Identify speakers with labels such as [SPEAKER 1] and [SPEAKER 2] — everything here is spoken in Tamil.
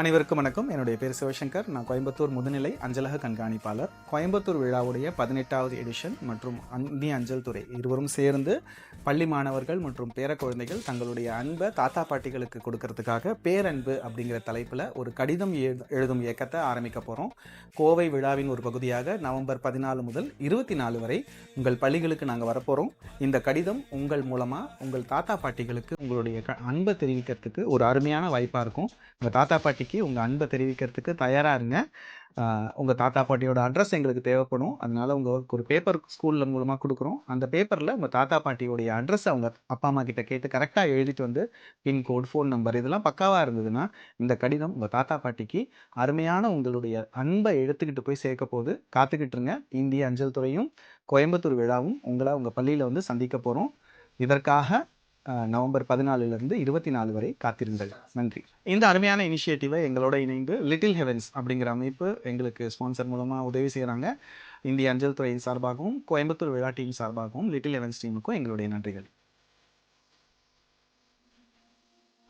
[SPEAKER 1] அனைவருக்கும் வணக்கம். என்னுடைய பேர் சிவசங்கர். நான் கோயம்புத்தூர் முதுநிலை அஞ்சலக கண்காணிப்பாளர். கோயம்புத்தூர் விழாவுடைய 18வது எடிஷன் மற்றும் இந்திய அஞ்சல் துறை இருவரும் சேர்ந்து பள்ளி மாணவர்கள் மற்றும் பேர குழந்தைகள் தங்களுடைய அன்பை தாத்தா பாட்டிகளுக்கு கொடுக்கறதுக்காக பேரன்பு அப்படிங்கிற தலைப்பில் ஒரு கடிதம் எழுதும் இயக்கத்தை ஆரம்பிக்க போகிறோம். கோவை விழாவின் ஒரு பகுதியாக நவம்பர் 14 முதல் 24 வரை உங்கள் பள்ளிகளுக்கு நாங்கள் வரப்போகிறோம். இந்த கடிதம் உங்கள் மூலமாக உங்கள் தாத்தா பாட்டிகளுக்கு உங்களுடைய அன்பை தெரிவிக்கிறதுக்கு ஒரு அருமையான வாய்ப்பாக இருக்கும். உங்கள் தாத்தா பாட்டிக்கு உங்கள் அன்பை தெரிவிக்கிறதுக்கு தயாராக இருங்க. உங்கள் தாத்தா பாட்டியோட அட்ரஸ் எங்களுக்கு தேவைப்படும். அதனால் உங்களுக்கு ஒரு பேப்பர் ஸ்கூலில் மூலமாக கொடுக்குறோம். அந்த பேப்பரில் உங்கள் தாத்தா பாட்டியோடைய அட்ரஸ் அவங்க அப்பா அம்மா கிட்ட கேட்டு கரெக்டாக எழுதிட்டு வந்து பின்கோட், ஃபோன் நம்பர் இதெல்லாம் பக்காவாக இருந்ததுன்னா இந்த கடிதம் உங்கள் தாத்தா பாட்டிக்கு அருமையான உங்களுடைய அன்பை எடுத்துக்கிட்டு போய் சேர்க்க போது காத்துக்கிட்டுருங்க. இந்திய அஞ்சல் துறையும் கோயம்புத்தூர் விழாவும் உங்களை உங்கள் பள்ளியில் வந்து சந்திக்க போகிறோம். இதற்காக நவம்பர் 14 24 வரை காத்திருங்கள். நன்றி. இந்த அருமையான இனிஷியேட்டிவை எங்களோட இணைந்து லிட்டில் ஹெவன்ஸ் அப்படிங்கிற அமைப்பு எங்களுக்கு ஸ்பான்சர் மூலமாக உதவி செய்கிறாங்க. இந்திய அஞ்சல் துறையின் சார்பாகவும் கோயம்புத்தூர் விழா டீம் சார்பாகவும் லிட்டில் ஹெவன்ஸ் டீமுக்கும் எங்களுடைய நன்றிகள்.